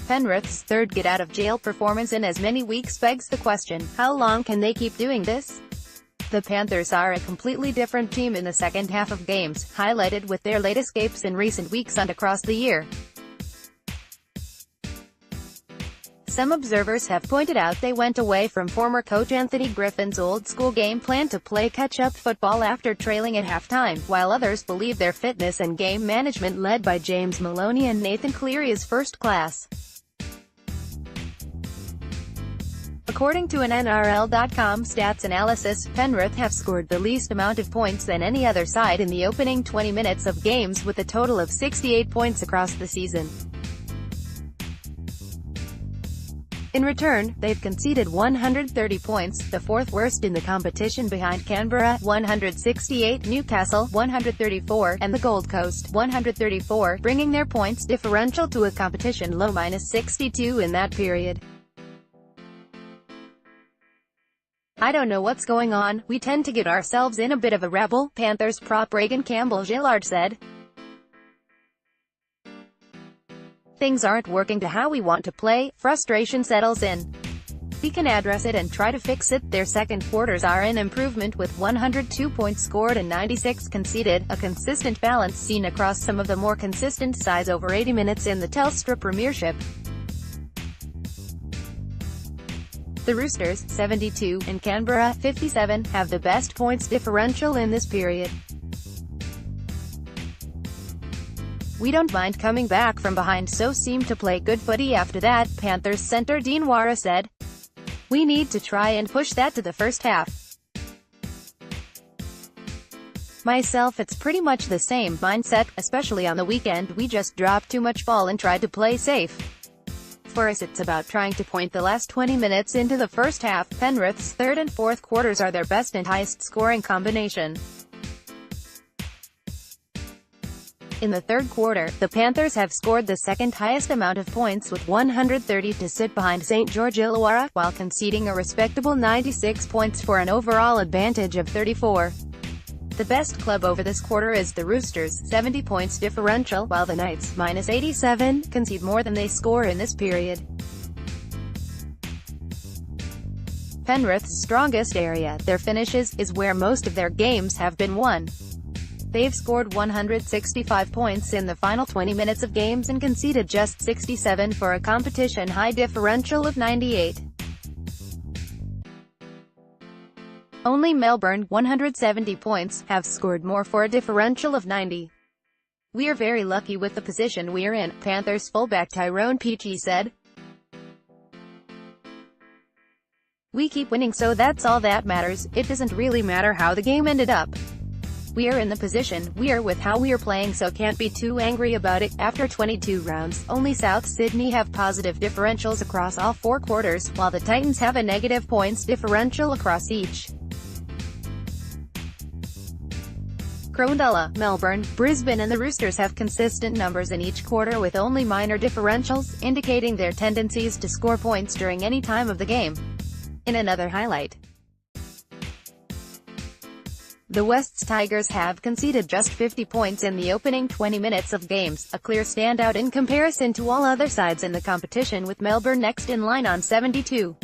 Penrith's third get-out-of-jail performance in as many weeks begs the question, how long can they keep doing this? The Panthers are a completely different team in the second half of games, highlighted with their late escapes in recent weeks and across the year. Some observers have pointed out they went away from former coach Anthony Griffin's old-school game plan to play catch-up football after trailing at halftime, while others believe their fitness and game management led by James Maloney and Nathan Cleary is first class. According to an NRL.com stats analysis, Penrith have scored the least amount of points than any other side in the opening 20 minutes of games, with a total of 68 points across the season. In return, they've conceded 130 points, the fourth worst in the competition behind Canberra, 168, Newcastle, 134, and the Gold Coast, 134, bringing their points differential to a competition low -62 in that period. "I don't know what's going on, we tend to get ourselves in a bit of a rabble," Panthers prop Reagan Campbell-Gillard said. "Things aren't working to how we want to play, frustration settles in. We can address it and try to fix it." Their second quarters are an improvement, with 102 points scored and 96 conceded, a consistent balance seen across some of the more consistent sides over 80 minutes in the Telstra Premiership. The Roosters, 72, and Canberra, 57, have the best points differential in this period. "We don't mind coming back from behind, so seem to play good footy after that," Panthers centre Dean Wara said. "We need to try and push that to the first half. Myself, it's pretty much the same mindset, especially on the weekend. We just dropped too much ball and tried to play safe. For us, it's about trying to point the last 20 minutes into the first half." Penrith's third and fourth quarters are their best and highest scoring combination. In the third quarter, the Panthers have scored the second highest amount of points with 130 to sit behind St. George Illawarra, while conceding a respectable 96 points for an overall advantage of 34. The best club over this quarter is the Roosters, 70 points differential, while the Knights, -87, concede more than they score in this period. Penrith's strongest area, their finishes, is where most of their games have been won. They've scored 165 points in the final 20 minutes of games and conceded just 67 for a competition-high differential of 98. Only Melbourne, 170 points, have scored more for a differential of 90. "We are very lucky with the position we're in," Panthers fullback Tyrone Peachey said. "We keep winning, so that's all that matters. It doesn't really matter how the game ended up. We are in the position we are with how we are playing, so can't be too angry about it." After 22 rounds, only South Sydney have positive differentials across all four quarters, while the Titans have a negative points differential across each. Cronulla, Melbourne, Brisbane and the Roosters have consistent numbers in each quarter with only minor differentials, indicating their tendencies to score points during any time of the game. In another highlight, the West's Tigers have conceded just 50 points in the opening 20 minutes of games, a clear standout in comparison to all other sides in the competition, with Melbourne next in line on 72.